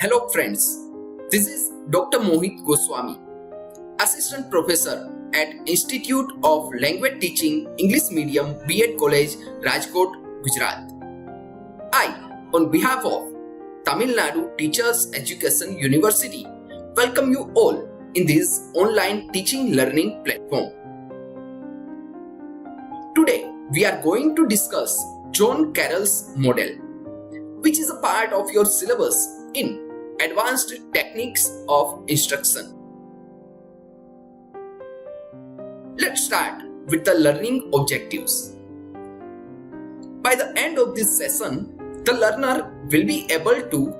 Hello friends, this is Dr. Mohit Goswami, Assistant Professor at Institute of Language Teaching English Medium B.Ed College, Rajkot, Gujarat. I, on behalf of Tamil Nadu Teachers Education University, welcome you all in this online teaching learning platform. Today, we are going to discuss John Carroll's model, which is a part of your syllabus in Advanced Techniques of Instruction. Let's start with the learning objectives. By the end of this session, the learner will be able to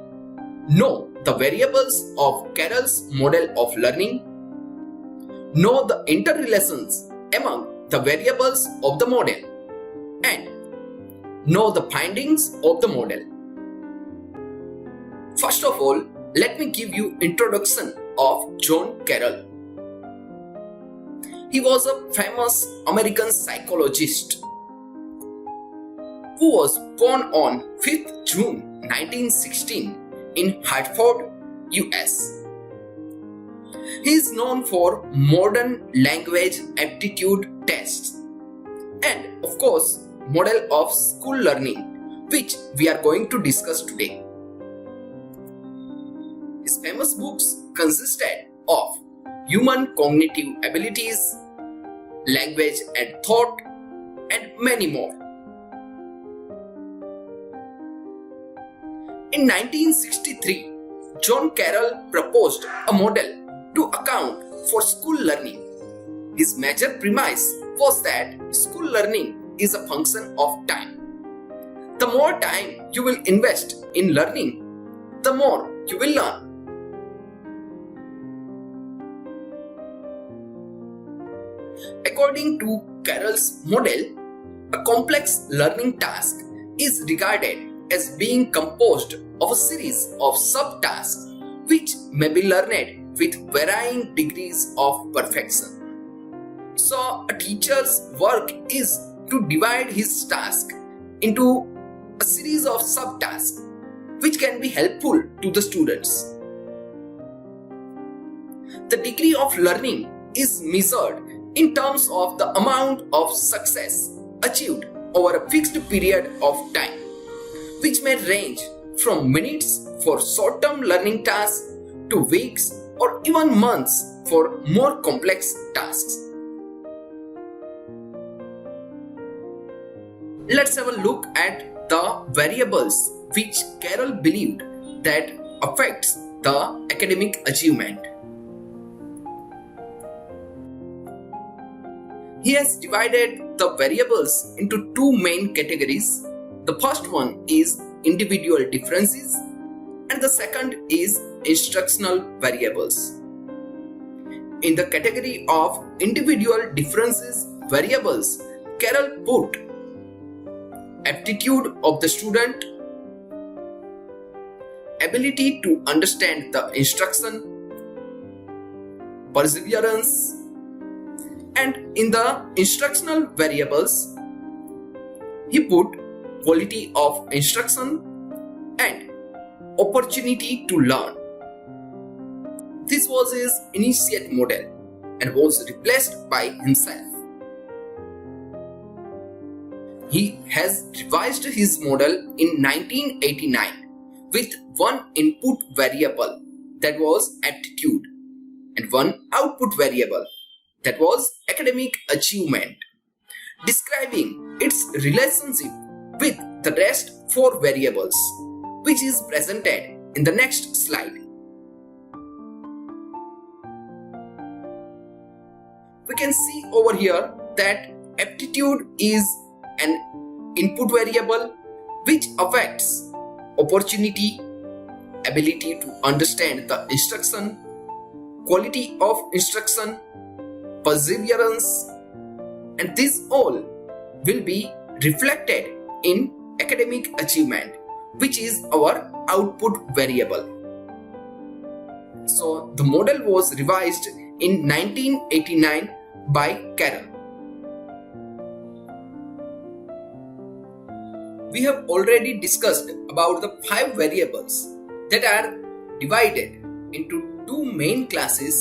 know the variables of Carroll's model of learning, know the interrelations among the variables of the model, and know the findings of the model. First of all, let me give you introduction of John Carroll. He was a famous American psychologist who was born on 5th June 1916 in Hartford, US. He is known for modern language aptitude tests and, of course, model of school learning, which we are going to discuss today. His famous books consisted of Human Cognitive Abilities, Language and Thought, and many more. In 1963, John Carroll proposed a model to account for school learning. His major premise was that school learning is a function of time. The more time you will invest in learning, the more you will learn. According to Carroll's model, a complex learning task is regarded as being composed of a series of subtasks which may be learned with varying degrees of perfection. So, a teacher's work is to divide his task into a series of subtasks which can be helpful to the students. The degree of learning is measured in terms of the amount of success achieved over a fixed period of time, which may range from minutes for short-term learning tasks to weeks or even months for more complex tasks. Let's have a look at the variables which Carroll believed that affects the academic achievement. He has divided the variables into two main categories. The first one is individual differences and the second is instructional variables. In the category of individual differences variables, Carroll put aptitude of the student, ability to understand the instruction, perseverance, and in the instructional variables, he put quality of instruction and opportunity to learn. This was his initiate model and was replaced by himself. He has revised his model in 1989 with one input variable, that was aptitude, and one output variable, that was academic achievement, describing its relationship with the rest four variables, which is presented in the next slide. We can see over here that aptitude is an input variable which affects opportunity, ability to understand the instruction, quality of instruction, perseverance, and this all will be reflected in academic achievement, which is our output variable. So the model was revised in 1989 by Carroll. We have already discussed about the 5 variables that are divided into two main classes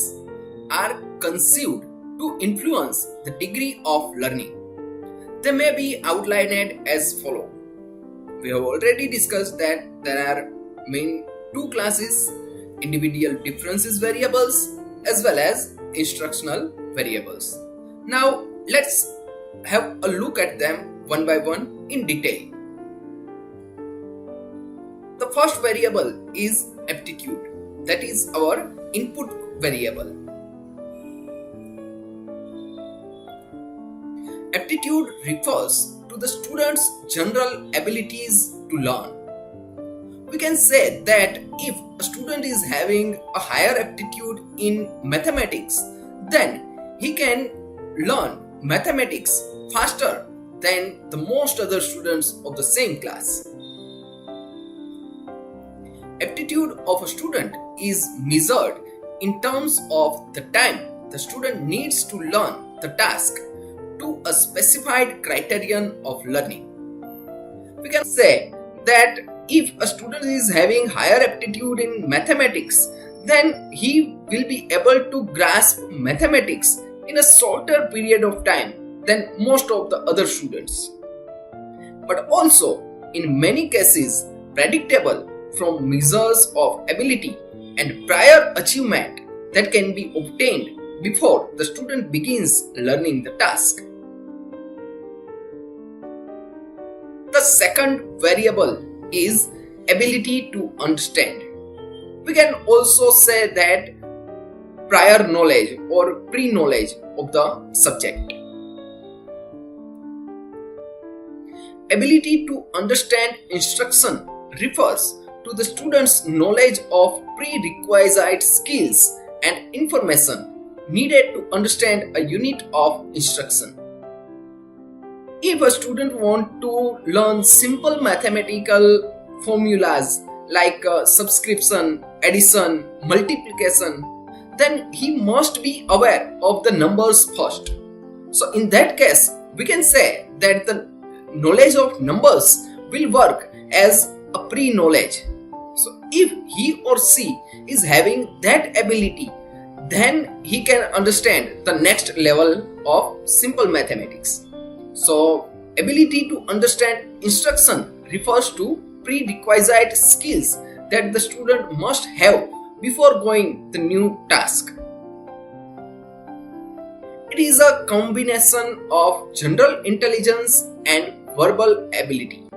are conceived to influence the degree of learning. They may be outlined as follows. We have already discussed that there are main two classes: individual differences variables as well as instructional variables. Now let's have a look at them one by one in detail. The first variable is aptitude, that is our input variable. Aptitude refers to the student's general abilities to learn. We can say that if a student is having a higher aptitude in mathematics, then he can learn mathematics faster than the most other students of the same class. Aptitude of a student is measured in terms of the time the student needs to learn the task to a specified criterion of learning. We can say that if a student is having higher aptitude in mathematics, then he will be able to grasp mathematics in a shorter period of time than most of the other students. But also, in many cases, predictable from measures of ability and prior achievement that can be obtained before the student begins learning the task. The second variable is ability to understand. We can also say that prior knowledge or pre-knowledge of the subject. Ability to understand instruction refers to the student's knowledge of prerequisite skills and information needed to understand a unit of instruction. If a student wants to learn simple mathematical formulas like subscription, addition, multiplication, then he must be aware of the numbers first. So in that case, we can say that the knowledge of numbers will work as a pre-knowledge. So if he or she is having that ability, then he can understand the next level of simple mathematics. So ability to understand instruction refers to prerequisite skills that the student must have before going the new task. It is a combination of general intelligence and verbal ability.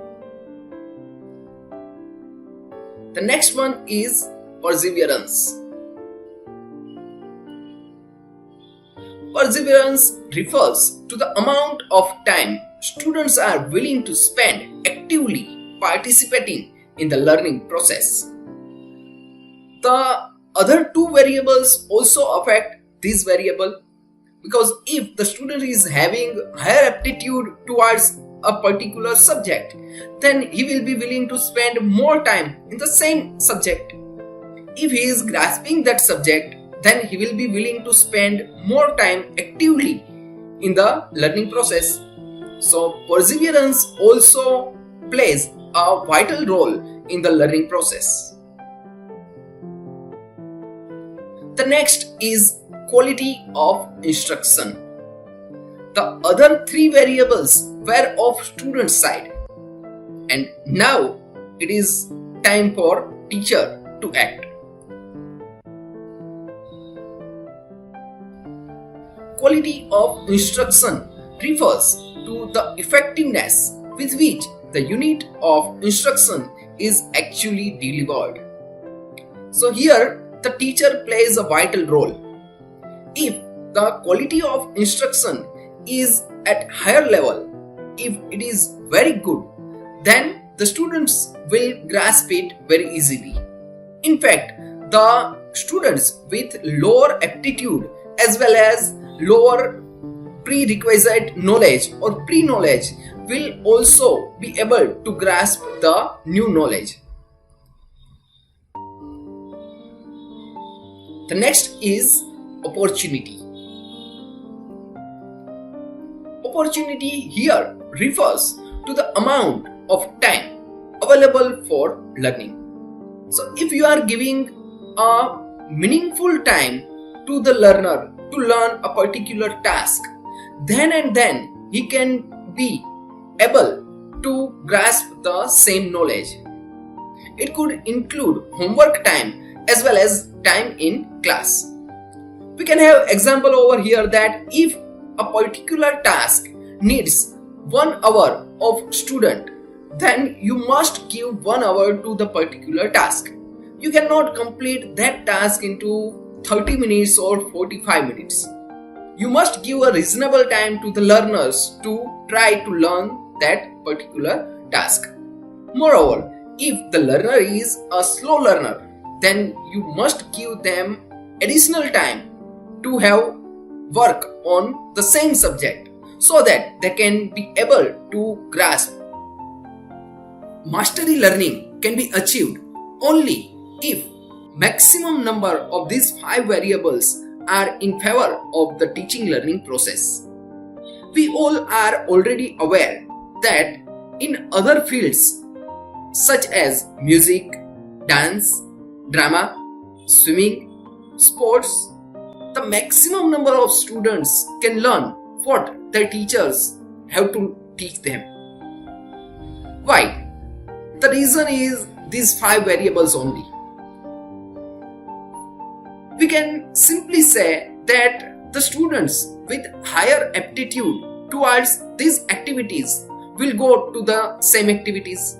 The next one is perseverance. Perseverance refers to the amount of time students are willing to spend actively participating in the learning process. The other two variables also affect this variable, because if the student is having higher aptitude towards a particular subject, then he will be willing to spend more time in the same subject. If he is grasping that subject, then he will be willing to spend more time actively in the learning process. So perseverance also plays a vital role in the learning process. The next is quality of instruction. The other three variables were of student side, and now it is time for teacher to act. Quality of instruction refers to the effectiveness with which the unit of instruction is actually delivered. So here the teacher plays a vital role. If the quality of instruction is at higher level, if it is very good, then the students will grasp it very easily. In fact, the students with lower aptitude as well as lower prerequisite knowledge or pre-knowledge will also be able to grasp the new knowledge. The next is opportunity. Opportunity here refers to the amount of time available for learning. So if you are giving a meaningful time to the learner to learn a particular task, then and then he can be able to grasp the same knowledge. It could include homework time as well as time in class. We can have example over here that if a particular task needs 1 hour of student, then you must give 1 hour to the particular task. You cannot complete that task into 30 minutes or 45 minutes. You must give a reasonable time to the learners to try to learn that particular task. Moreover, if the learner is a slow learner, then you must give them additional time to have work on the same subject so that they can be able to grasp. Mastery learning can be achieved only if maximum number of these 5 variables are in favor of the teaching learning process. We all are already aware that in other fields such as music, dance, drama, swimming, sports, the maximum number of students can learn what their teachers have to teach them. Why? The reason is these 5 variables only. We can simply say that the students with higher aptitude towards these activities will go to the same activities.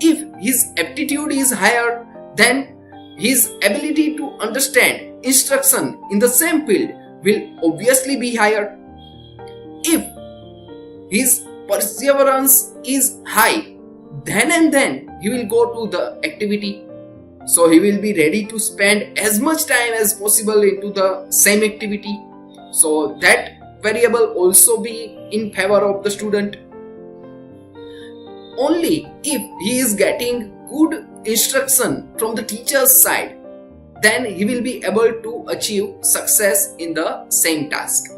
If his aptitude is higher, then his ability to understand instruction in the same field will obviously be higher. If his perseverance is high, then and then he will go to the activity. So he will be ready to spend as much time as possible into the same activity. So that variable also be in favor of the student. Only if he is getting good instruction from the teacher's side, then he will be able to achieve success in the same task.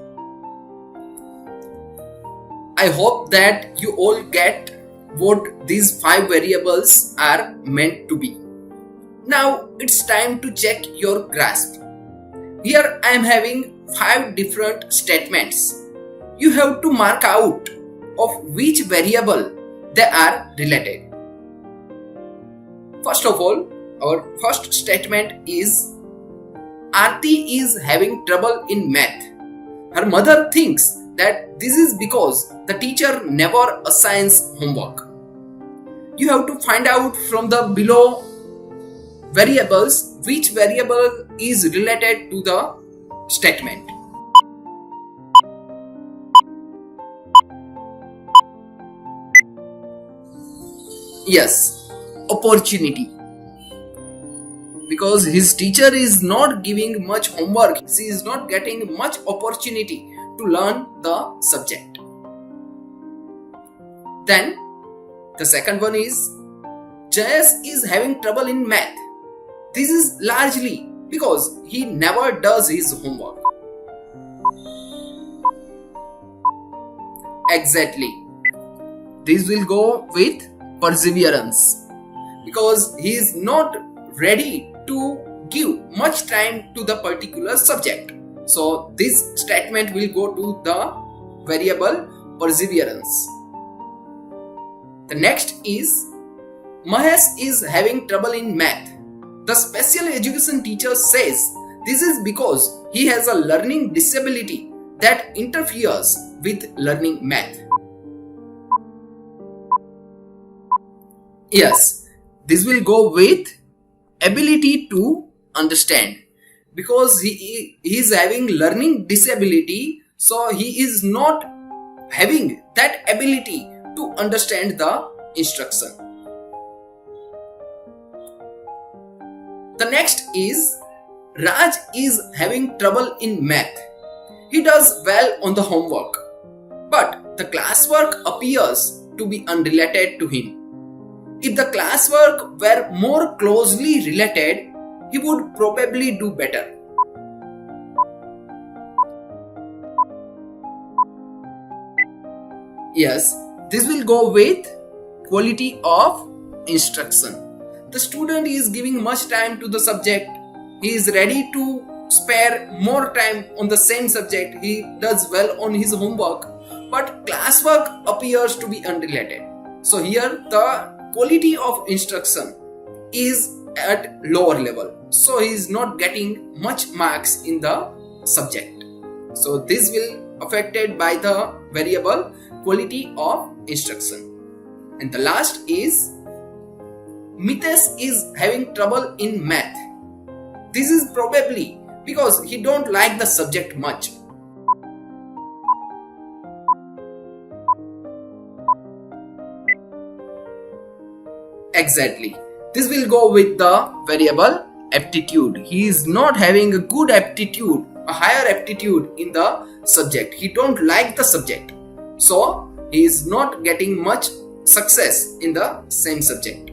I hope that you all get what these 5 variables are meant to be. Now it's time to check your grasp. Here I am having 5 different statements. You have to mark out of which variable they are related. First of all, our first statement is Aarti is having trouble in math. Her mother thinks that this is because the teacher never assigns homework. You have to find out from the below variables which variable is related to the statement. Yes, opportunity. Because his teacher is not giving much homework, he is not getting much opportunity to learn the subject. Then the second one is Jayesh is having trouble in math. This is largely because he never does his homework. Exactly. This will go with perseverance because he is not ready to give much time to the particular subject. So this statement will go to the variable perseverance. The next is Mahesh is having trouble in math. The special education teacher says this is because he has a learning disability that interferes with learning math. Yes, this will go with ability to understand because he is having learning disability, so he is not having that ability to understand the instruction. The next is Raj is having trouble in math. He does well on the homework, but the classwork appears to be unrelated to him. If the classwork were more closely related, he would probably do better. Yes, this will go with quality of instruction. The student is giving much time to the subject, he is ready to spare more time on the same subject, he does well on his homework, but classwork appears to be unrelated. So here the quality of instruction is at lower level, so he is not getting much marks in the subject. So this will affected by the variable quality of instruction. And the last is Mitesh is having trouble in math. This is probably because he don't like the subject much. Exactly. This will go with the variable aptitude. He is not having a good aptitude, a higher aptitude in the subject. He don't like the subject. So he is not getting much success in the same subject.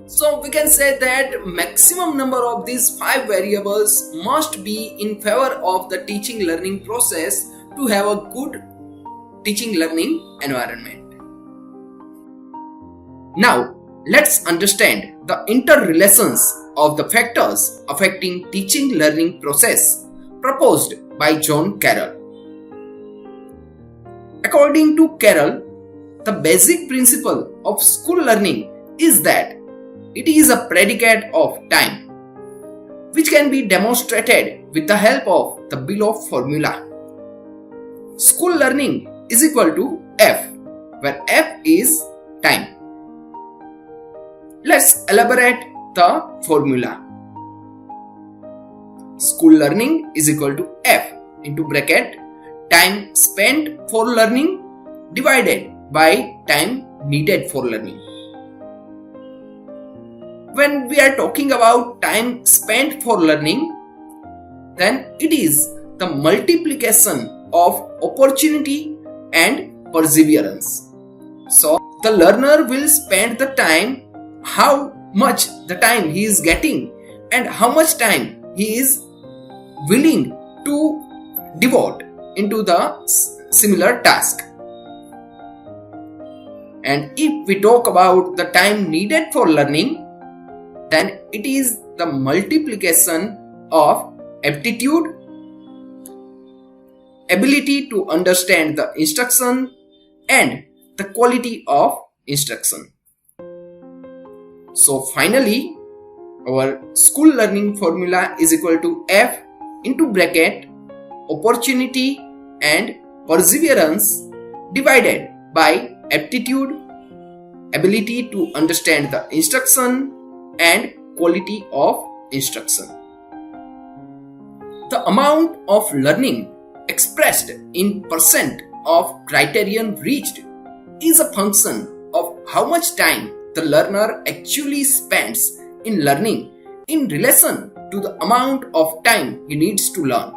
So we can say that maximum number of these 5 variables must be in favor of the teaching learning process to have a good teaching learning environment. Now let's understand the interrelations of the factors affecting teaching learning process proposed by John Carrol. According to Carrol, the basic principle of school learning is that it is a predicate of time, which can be demonstrated with the help of the below formula. School learning is equal to F, where F is time. Let's elaborate the formula. School learning is equal to F into bracket time spent for learning divided by time needed for learning. When we are talking about time spent for learning, then it is the multiplication of opportunity and perseverance. So the learner will spend the time, how much the time he is getting and how much time he is willing to devote into the similar task. And if we talk about the time needed for learning, then it is the multiplication of aptitude, ability to understand the instruction, and the quality of instruction. So finally, our school learning formula is equal to F into bracket opportunity and perseverance divided by aptitude, ability to understand the instruction, and quality of instruction. The amount of learning expressed in percent of criterion reached is a function of how much time the learner actually spends in learning in relation to the amount of time he needs to learn.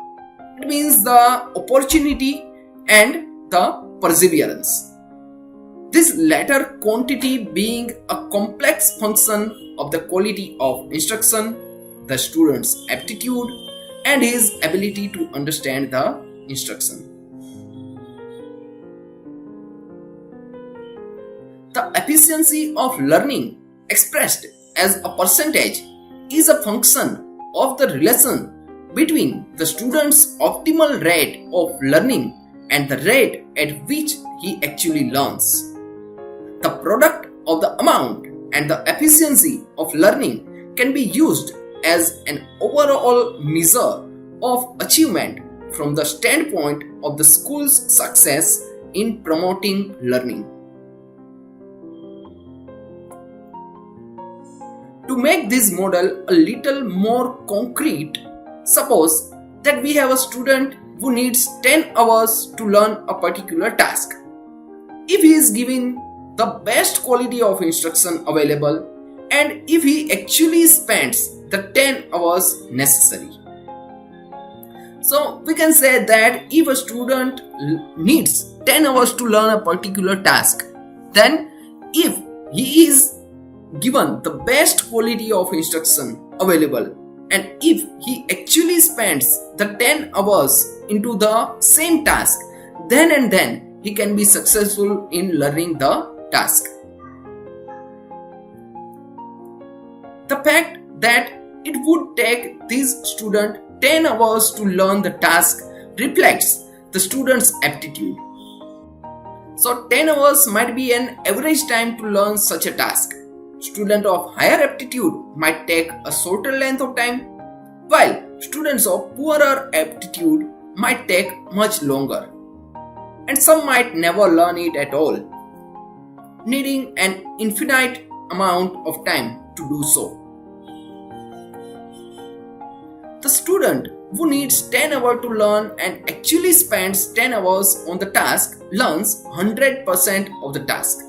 It means the opportunity and the perseverance. This latter quantity being a complex function of the quality of instruction, the student's aptitude, and his ability to understand the instruction. The efficiency of learning expressed as a percentage is a function of the relation between the student's optimal rate of learning and the rate at which he actually learns. The product of the amount and the efficiency of learning can be used as an overall measure of achievement from the standpoint of the school's success in promoting learning. To make this model a little more concrete, suppose that we have a student who needs 10 hours to learn a particular task. If he is given the best quality of instruction available and if he actually spends the 10 hours necessary. So we can say that if a student needs 10 hours to learn a particular task, then if he is given the best quality of instruction available and if he actually spends the 10 hours into the same task, then and then he can be successful in learning the task. The fact that it would take this student 10 hours to learn the task reflects the student's aptitude. So 10 hours might be an average time to learn such a task. Student of higher aptitude might take a shorter length of time, while students of poorer aptitude might take much longer. And some might never learn it at all, needing an infinite amount of time to do so. The student who needs 10 hours to learn and actually spends 10 hours on the task learns 100% of the task.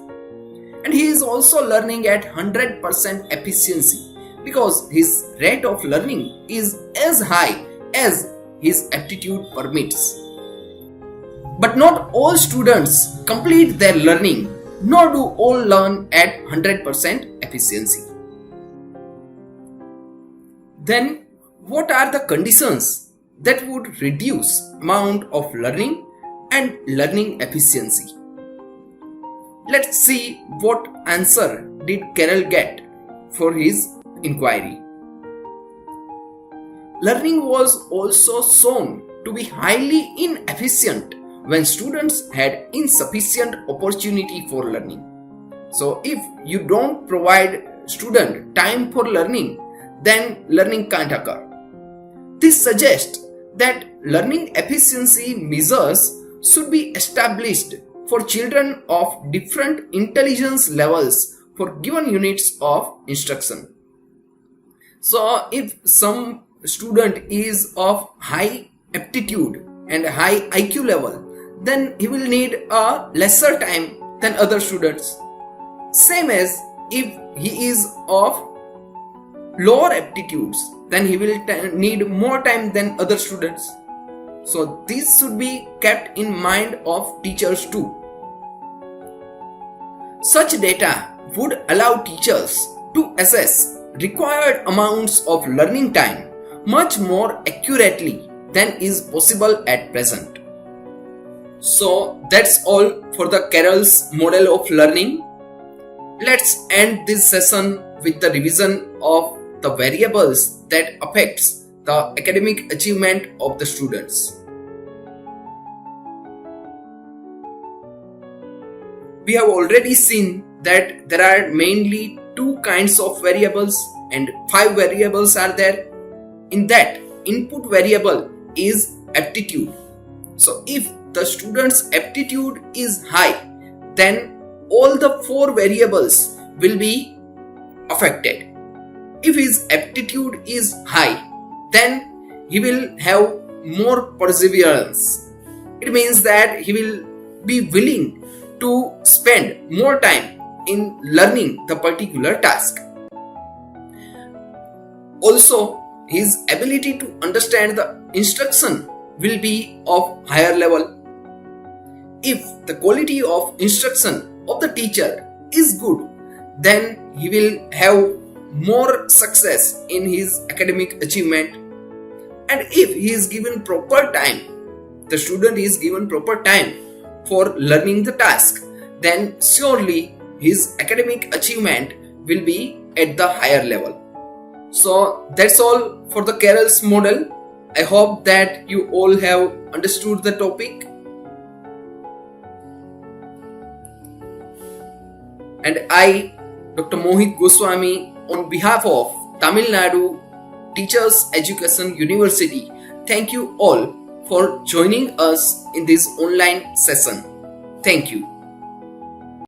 And he is also learning at 100% efficiency because his rate of learning is as high as his aptitude permits. But not all students complete their learning, nor do all learn at 100% efficiency. Then, what are the conditions that would reduce amount of learning and learning efficiency? Let's see what answer did Carrol get for his inquiry. Learning was also shown to be highly inefficient when students had insufficient opportunity for learning. So if you don't provide student time for learning, then learning can't occur. This suggests that learning efficiency measures should be established for children of different intelligence levels for given units of instruction. So if some student is of high aptitude and high IQ level, then he will need a lesser time than other students. Same as if he is of lower aptitudes, then he will need more time than other students. So this should be kept in mind of teachers too. Such data would allow teachers to assess required amounts of learning time much more accurately than is possible at present. So that's all for the Carrol's model of learning. Let's end this session with the revision of the variables that affects the academic achievement of the students. We have already seen that there are mainly two kinds of variables and 5 variables are there. In that, input variable is aptitude. So if the student's aptitude is high, then all the 4 variables will be affected. If his aptitude is high, then he will have more perseverance. It means that he will be willing to spend more time in learning the particular task. Also, his ability to understand the instruction will be of higher level. If the quality of instruction of the teacher is good, then he will have more success in his academic achievement. And if he is given proper time, the student is given proper time for learning the task, then surely his academic achievement will be at the higher level. So that's all for the Carrol's model. I hope that you all have understood the topic. And I, Dr. Mohit Goswami, on behalf of Tamil Nadu Teachers Education University, thank you all for joining us in this online session. Thank you.